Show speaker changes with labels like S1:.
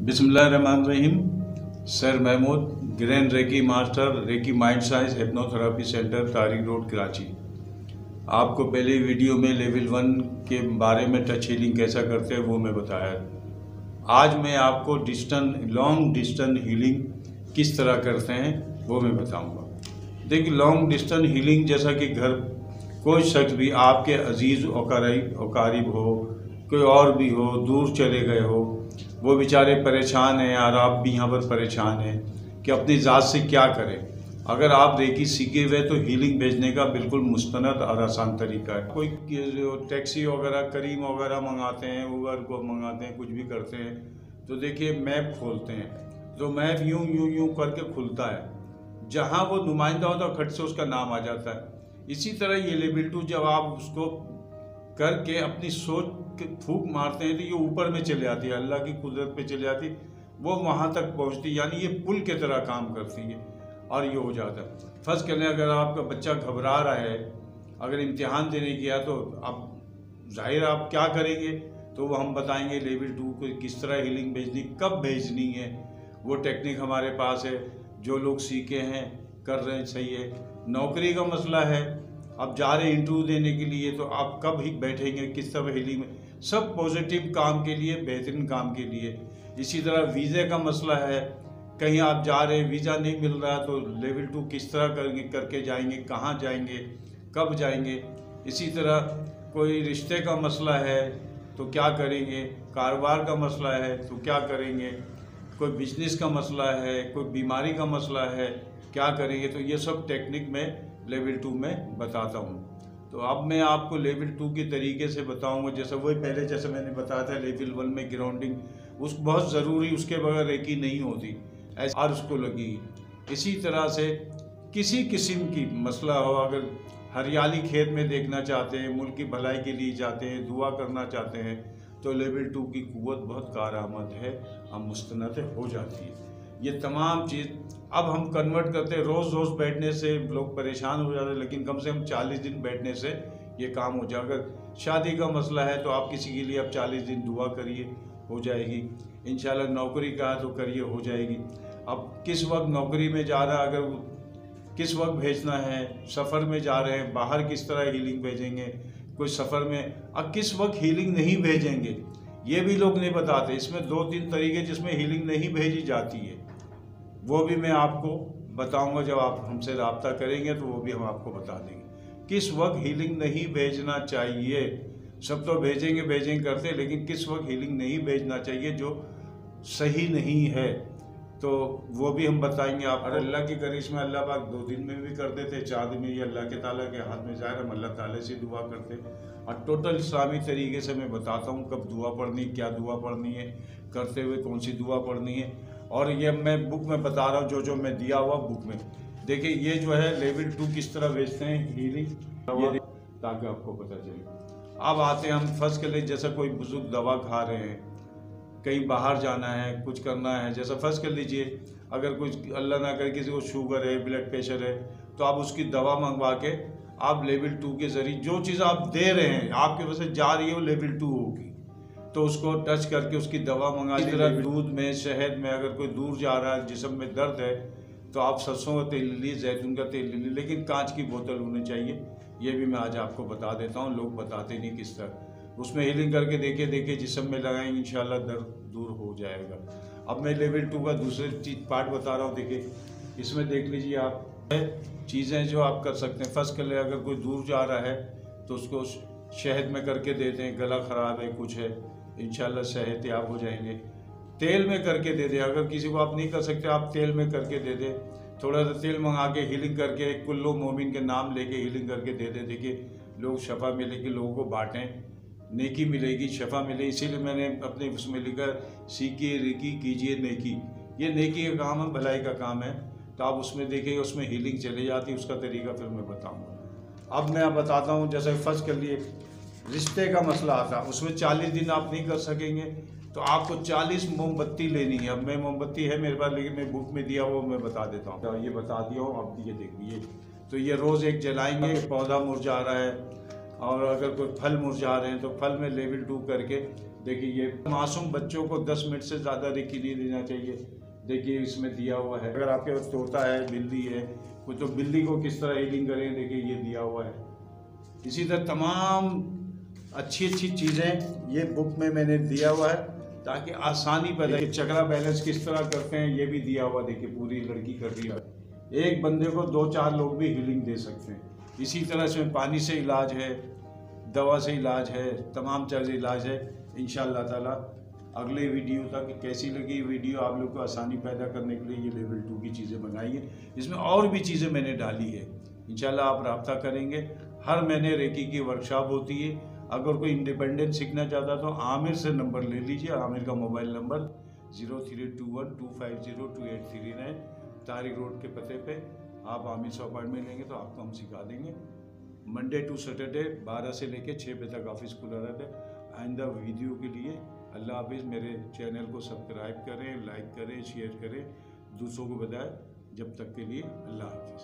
S1: बिस्मिल्लाहिर्रहमानिर्रहीम। Sir Mahmood, grand reiki master, reiki mind science hypnotherapy centre, Tariq road, Karachi. आपको पहले video में लेवल 1 के बारे में टच हीलिंग कैसा करते हैं वो मैं बताया। आज मैं आपको लॉन्ग डिस्टेंस हीलिंग किस तरह करते हैं वो मैं बताऊंगा। देखिए, लॉन्ग डिस्टेंस हीलिंग जैसा कि घर कोई शख्स भी आपके अजीज़ अकारीब हो, कोई और भी हो, दूर चले गए हो, वो बेचारे परेशान हैं और आप भी यहाँ पर परेशान हैं कि अपनी ज़ात से क्या करें। अगर आप रेकी सीखे हुए तो हीलिंग भेजने का बिल्कुल मुस्तनद और आसान तरीका है। कोई टैक्सी वगैरह, करीम वगैरह मंगाते हैं, ऊबर को मंगाते हैं, कुछ भी करते हैं, तो देखिए मैप खोलते हैं तो मैप यूं करके खुलता है। जहाँ वो नुमाइंदा होता है खट से उसका नाम आ जाता है। इसी तरह ये लेवल 2 जब आप उसको करके अपनी सोच के फूंक मारते हैं तो ये ऊपर में चले आती है, अल्लाह की कुदरत पे चले आती, वो वहाँ तक पहुँचती, यानी ये पुल की तरह काम करती है और ये हो जाता है। फर्ज करें अगर आपका बच्चा घबरा रहा है, अगर इम्तिहान देने गया तो अब जाहिर आप क्या करेंगे, तो वो हम बताएंगे लेवल 2 को किस तरह हीलिंग भेजनी, कब भेजनी है, वो टेक्निक हमारे पास है। जो लोग सीखे हैं, कर रहे हैं, सही है। नौकरी का मसला है, अब जा रहे इंटरव्यू देने के लिए, तो आप कब ही बैठेंगे, किस तरह हीलिंग में, सब पॉजिटिव काम के लिए, बेहतरीन काम के लिए। इसी तरह वीज़े का मसला है, कहीं आप जा रहे हैं, वीज़ा नहीं मिल रहा, तो लेवल 2 किस तरह करके जाएंगे, कहाँ जाएंगे, कब जाएंगे। इसी तरह कोई रिश्ते का मसला है तो क्या करेंगे, कारोबार का मसला है तो क्या करेंगे, कोई बिजनेस का मसला है, कोई बीमारी का मसला है, क्या करेंगे। तो ये सब टेक्निक में लेवल 2 में बताता हूँ। तो अब मैं आपको लेवल 2 के तरीके से बताऊंगा। जैसे वही पहले जैसे मैंने बताया था लेवल 1 में ग्राउंडिंग उस बहुत ज़रूरी, उसके बगैर रेकी नहीं होती, ऐसे और उसको लगी। इसी तरह से किसी किस्म की मसला हो, अगर हरियाली खेत में देखना चाहते हैं, मुल्क की भलाई के लिए चाहते हैं, दुआ करना चाहते हैं, तो लेवल 2 की कुव्वत बहुत कारआमद है, हम मुस्तनद हो जाती है। ये तमाम चीज़ अब हम कन्वर्ट करते हैं। रोज़ रोज़ बैठने से लोग परेशान हो जाते हैं, लेकिन कम से कम 40 दिन बैठने से ये काम हो जाए। अगर शादी का मसला है तो आप किसी के लिए अब 40 दिन दुआ करिए, हो जाएगी। इंशाल्लाह नौकरी का है तो करिए, हो जाएगी। अब किस वक्त नौकरी में जा रहा है, अगर किस वक्त भेजना है, सफ़र में जा रहे हैं, बाहर किस तरह हीलिंग भेजेंगे, कोई सफ़र में, अब किस वक्त हीलिंग नहीं भेजेंगे, ये भी लोग नहीं बताते। इसमें 2-3 तरीके जिसमें हीलिंग नहीं भेजी जाती है, वो भी मैं आपको बताऊंगा। जब आप हमसे रब्ता करेंगे तो वो भी हम आपको बता देंगे किस वक्त हीलिंग नहीं भेजना चाहिए। सब तो भेजेंगे करते, लेकिन किस वक्त हीलिंग नहीं भेजना चाहिए जो सही नहीं है, तो वो भी हम बताएंगे आप। और अल्लाह की करिश्मा अल्लाह पाक 2 दिन में भी कर देते, 4 दिन में, ये अल्लाह के ताला के हाथ में जाए। हम अल्लाह ताला से दुआ करते और टोटल इस्लामी तरीके से मैं बताता हूँ कब दुआ पढ़नी, क्या दुआ पढ़नी है, करते हुए कौन सी दुआ पढ़नी है। और ये मैं बुक में बता रहा हूँ, जो मैं दिया हुआ बुक में। देखिए ये जो है लेवल 2 किस तरह भेजते हैं हीलिंग, ये ताकि आपको पता चले। अब आते हैं हम फर्स्ट के लिए, जैसा कोई बुजुर्ग दवा खा रहे हैं, कहीं बाहर जाना है, कुछ करना है, जैसा फर्स्ट कर लीजिए अगर कुछ अल्लाह ना करे किसी को शुगर है, ब्लड प्रेशर है, तो आप उसकी दवा मंगवा के आप लेवल 2 के जरिए जो चीज़ आप दे रहे हैं आपके वजह से जा रही है वो लेवल 2 होगी, तो उसको टच करके उसकी दवा मंगा। इस तरह दूध में, शहद में, अगर कोई दूर जा रहा है, जिस्म में दर्द है, तो आप सरसों का तेल ले लीजिए, जैतून का तेल ले लीजिए, लेकिन कांच की बोतल होनी चाहिए। ये भी मैं आज आपको बता देता हूँ, लोग बताते नहीं किस तरह। उसमें हीलिंग करके देखिए जिस्म में लगाएंगे, इंशाल्लाह दर्द दूर हो जाएगा। अब मैं लेवल 2 का दूसरे पार्ट बता रहा हूँ। देखिए इसमें देख लीजिए आप चीज़ें जो आप कर सकते हैं। फर्स्ट कर ले, अगर कोई दूर जा रहा है तो उसको शहद में करके देते हैं, गला ख़राब है, कुछ है, इंशाल्लाह सेहतयाब हो जाएंगे। तेल में करके दे दें, अगर किसी को आप नहीं कर सकते आप तेल में करके दे दें। थोड़ा सा तेल मंगा के हीलिंग करके कुल्लू मोमिन के नाम लेके हीलिंग करके दे दें। देखिए लोग शफा मिलेगी, लोगों को बांटें, नेकी मिलेगी, शफा मिलेगी। इसीलिए मैंने अपने उसमें लिखा सीखिए रेकी, कीजिए नेकी। ये नेकी का काम है, भलाई का काम है। तो आप उसमें देखिए, उसमें हीलिंग चली जाती है, उसका तरीका फिर मैं बताऊँगा। अब मैं बताता हूँ, जैसे फर्स्ट कर लिए रिश्ते का मसला आता है, उसमें 40 दिन आप नहीं कर सकेंगे तो आपको 40 मोमबत्ती लेनी है। अब मैं मोमबत्ती है मेरे पास, लेकिन मैं बुक में दिया वो मैं बता देता हूँ, तो ये बता दिया हूँ। अब ये देखिए, तो ये रोज़ एक जलाएंगे। पौधा मुरझा रहा है, और अगर कोई फल मुरझा रहे हैं तो फल में लेवल 2 करके देखिए। ये मासूम बच्चों को 10 मिनट से ज़्यादा रेकी नहीं देना चाहिए। देखिए इसमें दिया हुआ है। अगर आपके पास तोता है, बिल्ली है कोई, तो बिल्ली को किस तरह हीलिंग करें, देखिए ये दिया हुआ है। इसी तरह तमाम अच्छी चीज़ें ये बुक में मैंने दिया हुआ है ताकि आसानी पैदा। चक्रा बैलेंस किस तरह करते हैं ये भी दिया हुआ, देखिए पूरी लड़की कर रही है। एक बंदे को 2-4 लोग भी हीलिंग दे सकते हैं। इसी तरह से पानी से इलाज है, दवा से इलाज है, तमाम चीज़ इलाज है। इंशाअल्लाह ताला अगले वीडियो तक कैसी लगी वीडियो, आप लोग को आसानी पैदा करने के लिए ये लेवल 2 की चीज़ें बनाई है। इसमें और भी चीज़ें मैंने डाली है। इंशाअल्लाह आप रब्ता करेंगे। हर महीने रेकी की वर्कशॉप होती है। अगर कोई इंडिपेंडेंट सीखना चाहता तो आमिर से नंबर ले लीजिए। आमिर का मोबाइल नंबर 0321250283 तारिक रोड के पते पे। आप आमिर से अपॉइंटमेंट लेंगे तो आपको हम सिखा देंगे। मंडे टू सैटरडे 12 से लेकर 6 बजे तक ऑफिस खुला रहता है। आइंदा वीडियो के लिए अल्लाह हाफिज़। मेरे चैनल को सब्सक्राइब करें, लाइक करें, शेयर करें, दूसरों को बताएं। जब तक के लिए अल्लाह हाफिज़।